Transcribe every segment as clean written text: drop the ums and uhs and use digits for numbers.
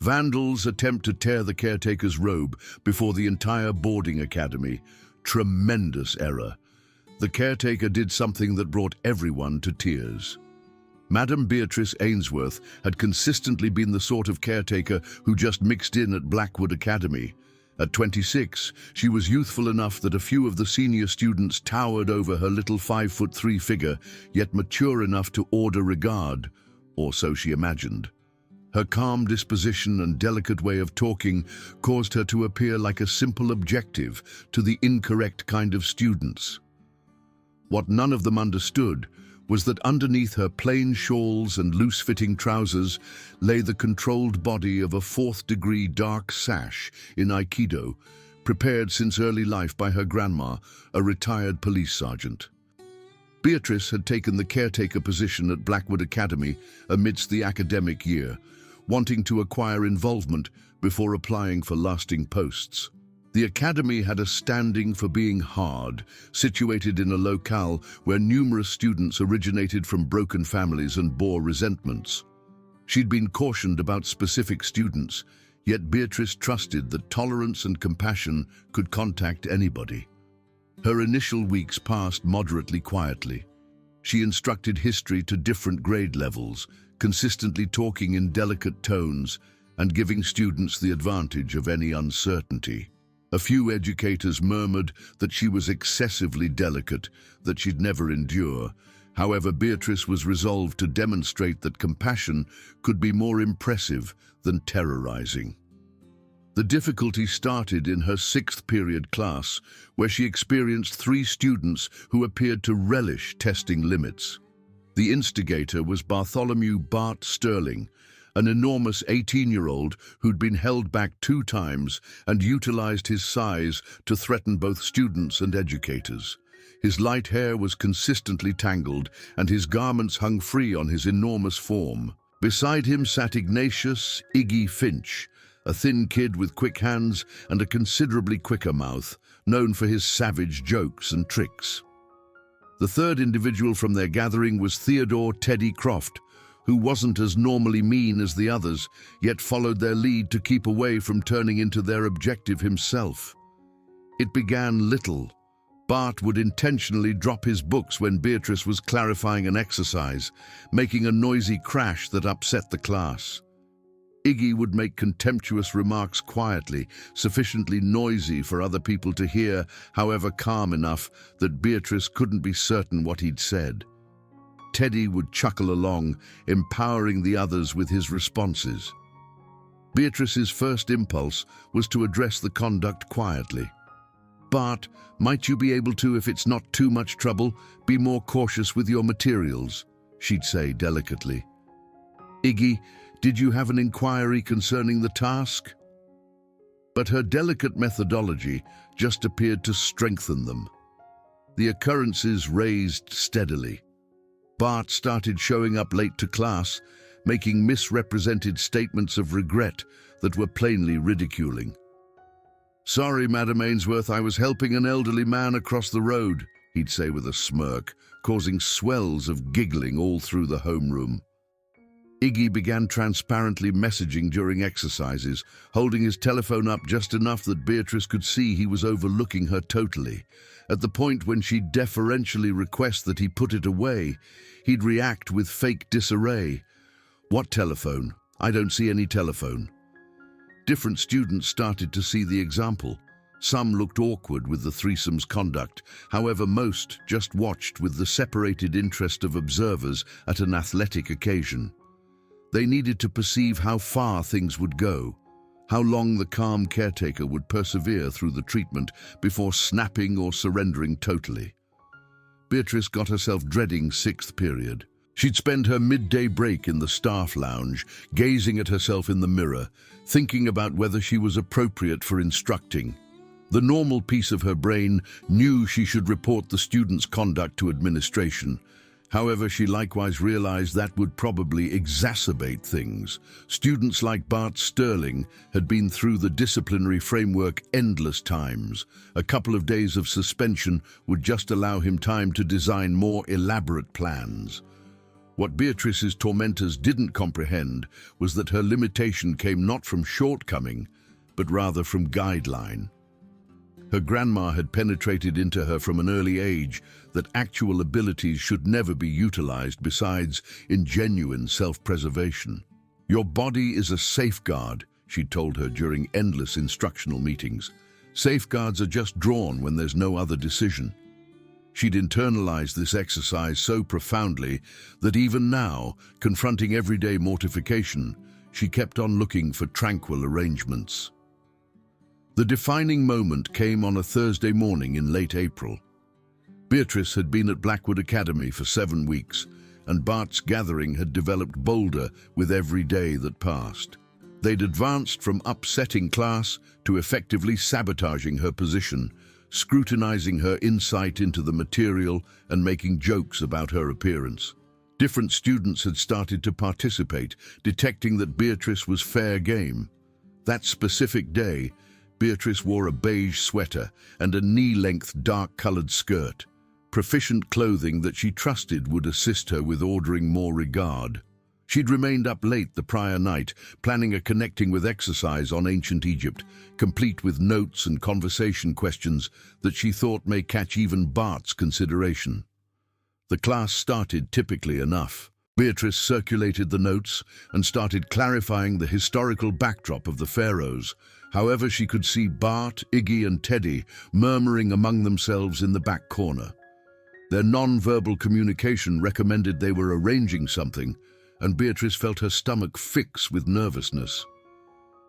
Vandals attempt to tear the caretaker's robe before the entire boarding academy. Tremendous error. The caretaker did something that brought everyone to tears. Madam Beatrice Ainsworth had consistently been the sort of caretaker who just mixed in at Blackwood Academy. At 26, she was youthful enough that a few of the senior students towered over her little 5'3" figure, yet mature enough to order regard, or so she imagined. Her calm disposition and delicate way of talking caused her to appear like a simple objective to the incorrect kind of students. What none of them understood was that underneath her plain shawls and loose-fitting trousers lay the controlled body of a fourth-degree dark sash in Aikido, prepared since early life by her grandma, a retired police sergeant. Beatrice had taken the caretaker position at Blackwood Academy amidst the academic year, wanting to acquire involvement before applying for lasting posts. The academy had a standing for being hard, situated in a locale where numerous students originated from broken families and bore resentments. She'd been cautioned about specific students, yet Beatrice trusted that tolerance and compassion could contact anybody. Her initial weeks passed moderately quietly. She instructed history to different grade levels, consistently talking in delicate tones and giving students the advantage of any uncertainty. A few educators murmured that she was excessively delicate, that she'd never endure. However, Beatrice was resolved to demonstrate that compassion could be more impressive than terrorizing. The difficulty started in her sixth period class, where she experienced 3 students who appeared to relish testing limits. The instigator was Bartholomew Bart Sterling, an enormous 18-year-old who'd been held back 2 times and utilized his size to threaten both students and educators. His light hair was consistently tangled, and his garments hung free on his enormous form. Beside him sat Ignatius Iggy Finch, a thin kid with quick hands and a considerably quicker mouth, known for his savage jokes and tricks. The third individual from their gathering was Theodore Teddy Croft, who wasn't as normally mean as the others, yet followed their lead to keep away from turning into their objective himself. It began little. Bart would intentionally drop his books when Beatrice was clarifying an exercise, making a noisy crash that upset the class. Iggy would make contemptuous remarks quietly, sufficiently noisy for other people to hear, however calm enough that Beatrice couldn't be certain what he'd said. Teddy would chuckle along, empowering the others with his responses. Beatrice's first impulse was to address the conduct quietly. "Bart, might you be able to, if it's not too much trouble, be more cautious with your materials?" she'd say delicately. "Iggy, did you have an inquiry concerning the task?" But her delicate methodology just appeared to strengthen them. The occurrences raised steadily. Bart started showing up late to class, making misrepresented statements of regret that were plainly ridiculing. "Sorry, Madam Ainsworth, I was helping an elderly man across the road," he'd say with a smirk, causing swells of giggling all through the homeroom. Iggy began transparently messaging during exercises, holding his telephone up just enough that Beatrice could see he was overlooking her totally. At the point when she'd deferentially request that he put it away, he'd react with fake disarray. "What telephone? I don't see any telephone." Different students started to see the example. Some looked awkward with the threesome's conduct, however most just watched with the separated interest of observers at an athletic occasion. They needed to perceive how far things would go, how long the calm caretaker would persevere through the treatment before snapping or surrendering totally. Beatrice got herself dreading sixth period. She'd spend her midday break in the staff lounge, gazing at herself in the mirror, thinking about whether she was appropriate for instructing. The normal piece of her brain knew she should report the student's conduct to administration. However, she likewise realized that would probably exacerbate things. Students like Bart Sterling had been through the disciplinary framework endless times. A couple of days of suspension would just allow him time to design more elaborate plans. What Beatrice's tormentors didn't comprehend was that her limitation came not from shortcoming, but rather from guideline. Her grandma had penetrated into her from an early age that actual abilities should never be utilized besides in genuine self-preservation. "Your body is a safeguard," she told her during endless instructional meetings. "Safeguards are just drawn when there's no other decision." She'd internalized this exercise so profoundly that even now, confronting everyday mortification, she kept on looking for tranquil arrangements. The defining moment came on a Thursday morning in late April. Beatrice had been at Blackwood Academy for 7 weeks, and Bart's gathering had developed bolder with every day that passed. They'd advanced from upsetting class to effectively sabotaging her position, scrutinizing her insight into the material and making jokes about her appearance. Different students had started to participate, detecting that Beatrice was fair game. That specific day, Beatrice wore a beige sweater and a knee-length dark-colored skirt, proficient clothing that she trusted would assist her with ordering more regard. She'd remained up late the prior night, planning a connecting with exercise on ancient Egypt, complete with notes and conversation questions that she thought may catch even Bart's consideration. The class started typically enough. Beatrice circulated the notes and started clarifying the historical backdrop of the pharaohs. However, she could see Bart, Iggy and Teddy murmuring among themselves in the back corner. Their non-verbal communication recommended they were arranging something, and Beatrice felt her stomach fix with nervousness.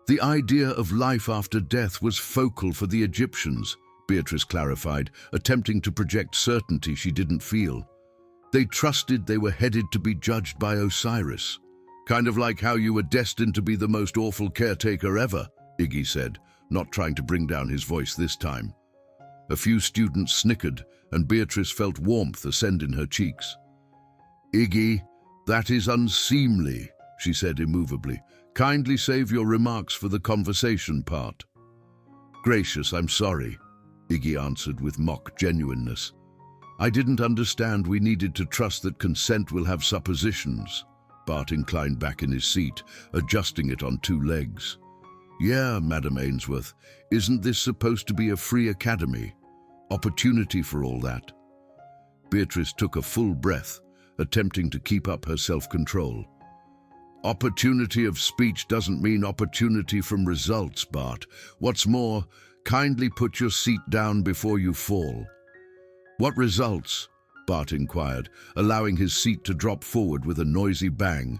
The idea of life after death was focal for the Egyptians, Beatrice clarified, attempting to project certainty she didn't feel. They trusted they were headed to be judged by Osiris. "Kind of like how you were destined to be the most awful caretaker ever," Iggy said, not trying to bring down his voice this time. A few students snickered, and Beatrice felt warmth ascend in her cheeks. "Iggy, that is unseemly," she said immovably. "Kindly save your remarks for the conversation part." "Gracious, I'm sorry," Iggy answered with mock genuineness. "I didn't understand we needed to trust that consent will have suppositions." Bart inclined back in his seat, adjusting it on 2 legs. "Yeah, Madam Ainsworth, isn't this supposed to be a free academy? Opportunity for all that." Beatrice took a full breath, attempting to keep up her self-control. "Opportunity of speech doesn't mean opportunity from results, Bart. What's more, kindly put your seat down before you fall." "What results?" Bart inquired, allowing his seat to drop forward with a noisy bang.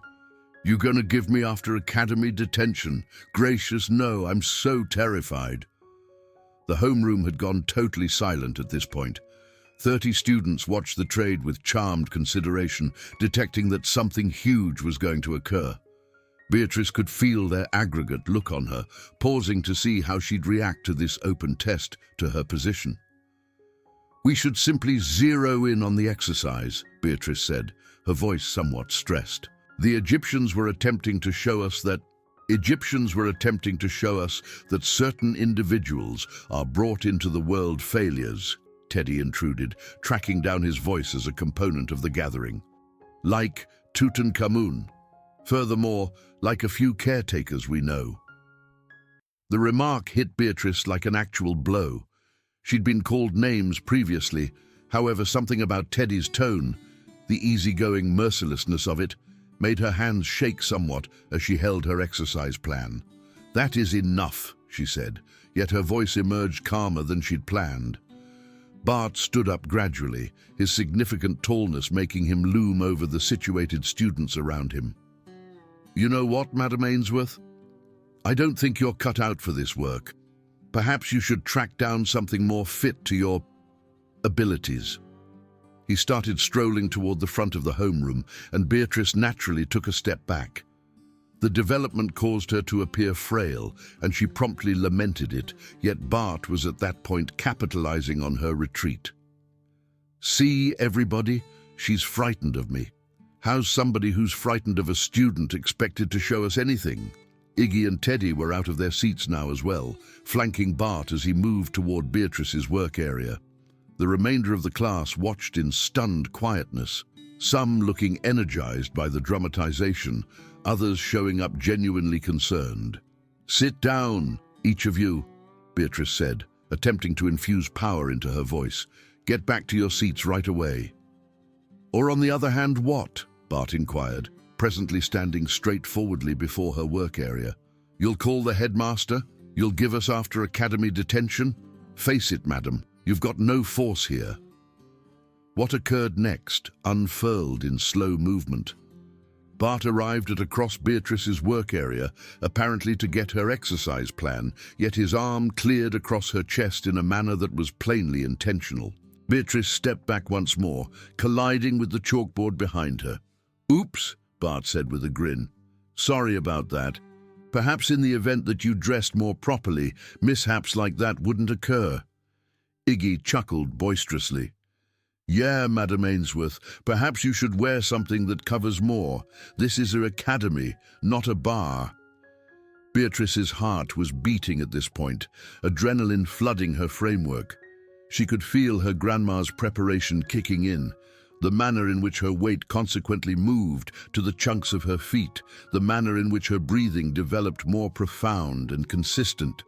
"You gonna give me after academy detention? Gracious, no, I'm so terrified." The homeroom had gone totally silent at this point. 30 students watched the trade with charmed consideration, detecting that something huge was going to occur. Beatrice could feel their aggregate look on her, pausing to see how she'd react to this open test to her position. "We should simply zero in on the exercise," Beatrice said, her voice somewhat stressed. The Egyptians were attempting to show us that certain individuals are brought into the world failures," Teddy intruded, tracking down his voice as a component of the gathering. "Like Tutankhamun. Furthermore, like a few caretakers we know." The remark hit Beatrice like an actual blow. She'd been called names previously, however something about Teddy's tone, the easygoing mercilessness of it, made her hands shake somewhat as she held her exercise plan. "That is enough," she said, yet her voice emerged calmer than she'd planned. Bart stood up gradually, his significant tallness making him loom over the situated students around him. "You know what, Madam Ainsworth? I don't think you're cut out for this work. Perhaps you should track down something more fit to your abilities." He started strolling toward the front of the homeroom, and Beatrice naturally took a step back. The development caused her to appear frail, and she promptly lamented it, yet Bart was at that point capitalizing on her retreat. "See, everybody, she's frightened of me. How's somebody who's frightened of a student expected to show us anything?" Iggy and Teddy were out of their seats now as well, flanking Bart as he moved toward Beatrice's work area. The remainder of the class watched in stunned quietness. some looking energized by the dramatization, others showing up genuinely concerned. "Sit down, each of you," Beatrice said, attempting to infuse power into her voice. "Get back to your seats right away." "Or on the other hand, what?" Bart inquired, presently standing straightforwardly before her work area. "You'll call the headmaster? You'll give us after academy detention? Face it, madam, you've got no force here." What occurred next unfurled in slow movement. Bart arrived at across Beatrice's work area, apparently to get her exercise plan, yet his arm cleared across her chest in a manner that was plainly intentional. Beatrice stepped back once more, colliding with the chalkboard behind her. "Oops," Bart said with a grin. "Sorry about that. Perhaps in the event that you dressed more properly, mishaps like that wouldn't occur." Iggy chuckled boisterously. "Yeah, Madam Ainsworth, perhaps you should wear something that covers more. This is an academy, not a bar." Beatrice's heart was beating at this point, adrenaline flooding her framework. She could feel her grandma's preparation kicking in, the manner in which her weight consequently moved to the chunks of her feet, the manner in which her breathing developed more profound and consistent.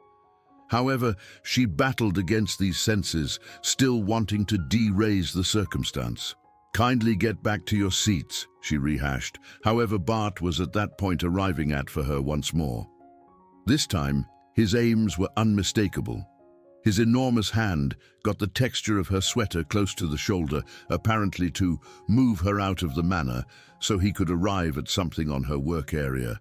However, she battled against these senses, still wanting to de-raise the circumstance. "Kindly get back to your seats," she rehashed. However, Bart was at that point arriving at for her once more. This time, his aims were unmistakable. His enormous hand got the texture of her sweater close to the shoulder, apparently to move her out of the manor so he could arrive at something on her work area.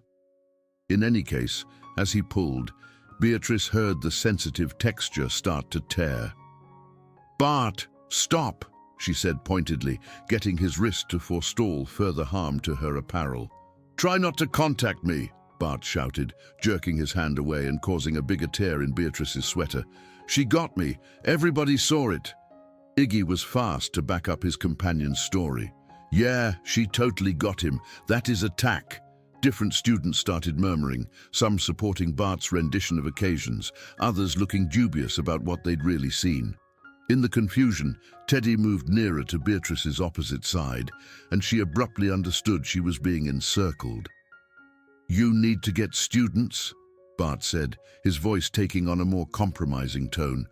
In any case, as he pulled, Beatrice heard the sensitive texture start to tear. "Bart, stop," she said pointedly, getting his wrist to forestall further harm to her apparel. "Try not to contact me," Bart shouted, jerking his hand away and causing a bigger tear in Beatrice's sweater. "She got me. Everybody saw it." Iggy was fast to back up his companion's story. "Yeah, she totally got him. That is attack." Different students started murmuring, some supporting Bart's rendition of occasions, others looking dubious about what they'd really seen. In the confusion, Teddy moved nearer to Beatrice's opposite side, and she abruptly understood she was being encircled. "You need to get students," Bart said, his voice taking on a more compromising tone.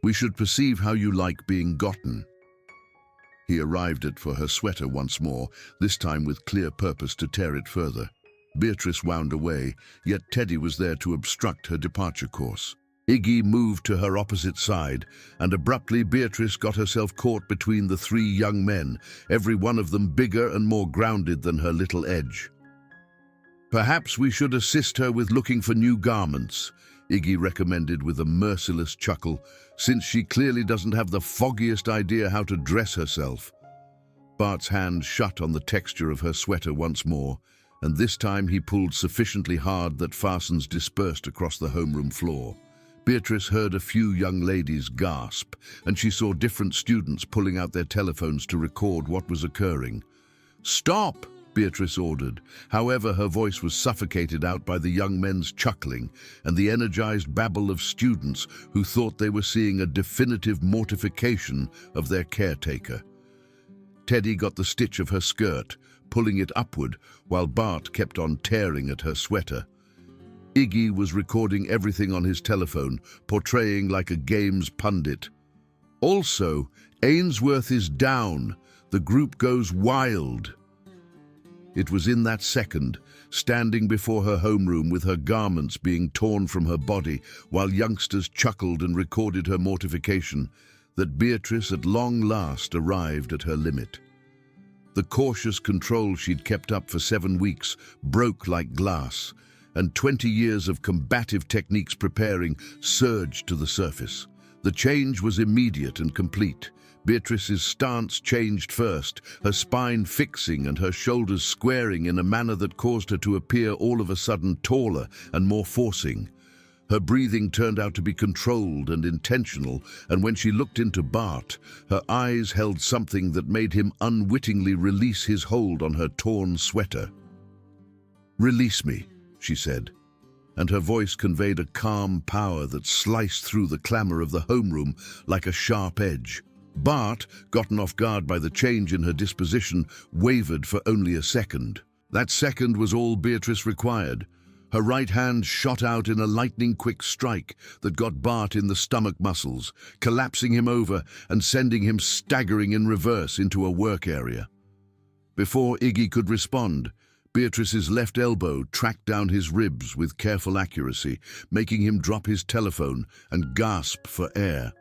"We should perceive how you like being gotten." He arrived at for her sweater once more, this time with clear purpose to tear it further. Beatrice wound away, yet Teddy was there to obstruct her departure course. Iggy moved to her opposite side, and abruptly Beatrice got herself caught between the three young men, every one of them bigger and more grounded than her little edge. "Perhaps we should assist her with looking for new garments," Iggy recommended with a merciless chuckle, "since she clearly doesn't have the foggiest idea how to dress herself." Bart's hand shut on the texture of her sweater once more, and this time he pulled sufficiently hard that fastens dispersed across the homeroom floor. Beatrice heard a few young ladies gasp, and she saw different students pulling out their telephones to record what was occurring. "Stop!" Beatrice ordered. However, her voice was suffocated out by the young men's chuckling and the energized babble of students who thought they were seeing a definitive mortification of their caretaker. Teddy got the stitch of her skirt, pulling it upward, while Bart kept on tearing at her sweater. Iggy was recording everything on his telephone, portraying like a game's pundit. "Also, Ainsworth is down. The group goes wild." It was in that second, standing before her homeroom with her garments being torn from her body while youngsters chuckled and recorded her mortification, that Beatrice at long last arrived at her limit. The cautious control she'd kept up for 7 weeks broke like glass, and 20 years of combative techniques preparing surged to the surface. The change was immediate and complete. Beatrice's stance changed first, her spine fixing and her shoulders squaring in a manner that caused her to appear all of a sudden taller and more forcing. Her breathing turned out to be controlled and intentional, and when she looked into Bart, her eyes held something that made him unwittingly release his hold on her torn sweater. "Release me," she said, and her voice conveyed a calm power that sliced through the clamor of the homeroom like a sharp edge. Bart, gotten off guard by the change in her disposition, wavered for only a second. That second was all Beatrice required. Her right hand shot out in a lightning-quick strike that got Bart in the stomach muscles, collapsing him over and sending him staggering in reverse into a work area. Before Iggy could respond, Beatrice's left elbow tracked down his ribs with careful accuracy, making him drop his telephone and gasp for air.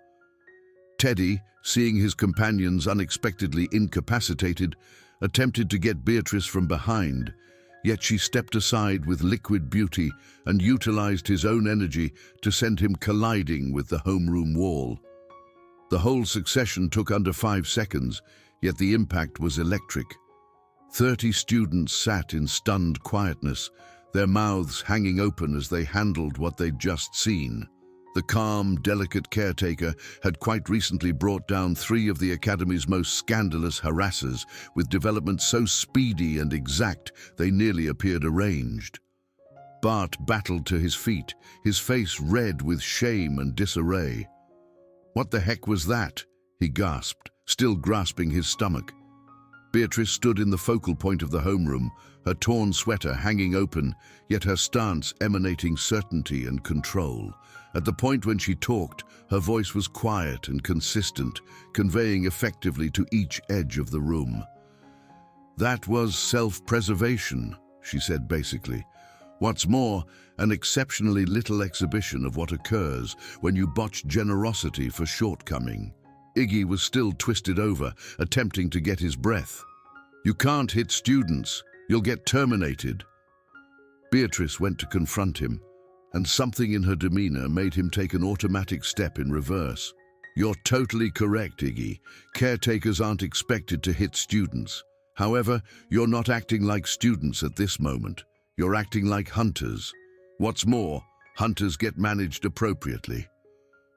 Teddy, seeing his companions unexpectedly incapacitated, attempted to get Beatrice from behind, yet she stepped aside with liquid beauty and utilized his own energy to send him colliding with the homeroom wall. The whole succession took under 5 seconds, yet the impact was electric. 30 students sat in stunned quietness, their mouths hanging open as they handled what they'd just seen. The calm, delicate caretaker had quite recently brought down 3 of the Academy's most scandalous harassers, with development so speedy and exact they nearly appeared arranged. Bart battled to his feet, his face red with shame and disarray. "What the heck was that?" he gasped, still grasping his stomach. Beatrice stood in the focal point of the homeroom, her torn sweater hanging open, yet her stance emanating certainty and control. At the point when she talked, her voice was quiet and consistent, conveying effectively to each edge of the room. "That was self-preservation," she said basically. "What's more, an exceptionally little exhibition of what occurs when you botch generosity for shortcoming." Iggy was still twisted over, attempting to get his breath. "You can't hit students. You'll get terminated." Beatrice went to confront him, and something in her demeanor made him take an automatic step in reverse. "You're totally correct, Iggy. Caretakers aren't expected to hit students. However, you're not acting like students at this moment. You're acting like hunters. What's more, hunters get managed appropriately."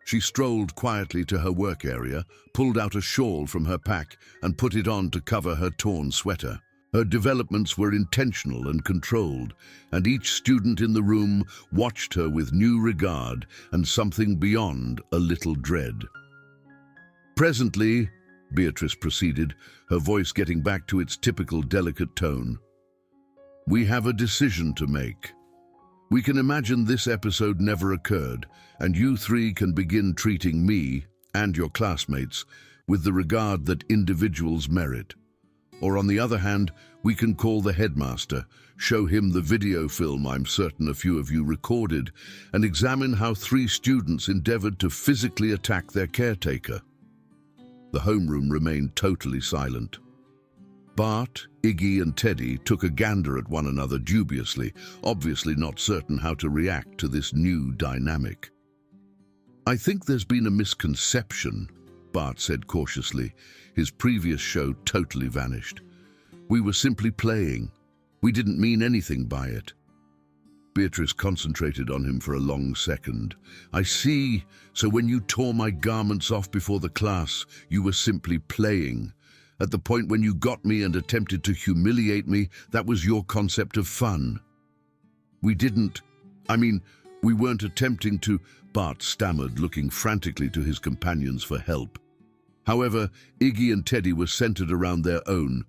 She strolled quietly to her work area, pulled out a shawl from her pack, and put it on to cover her torn sweater. Her developments were intentional and controlled, and each student in the room watched her with new regard and something beyond a little dread. "Presently," Beatrice proceeded, her voice getting back to its typical delicate tone, "we have a decision to make. We can imagine this episode never occurred, and you 3 can begin treating me, and your classmates, with the regard that individuals merit. Or on the other hand, we can call the headmaster, show him the video film I'm certain a few of you recorded, and examine how 3 students endeavored to physically attack their caretaker." The homeroom remained totally silent. Bart, Iggy and Teddy took a gander at one another dubiously, obviously not certain how to react to this new dynamic. "I think there's been a misconception," Bart said cautiously. His previous show totally vanished. "We were simply playing. We didn't mean anything by it." Beatrice concentrated on him for a long second. "I see. So when you tore my garments off before the class, you were simply playing. At the point when you got me and attempted to humiliate me, that was your concept of fun." We weren't attempting to," Bart stammered, looking frantically to his companions for help. However, Iggy and Teddy were centered around their own,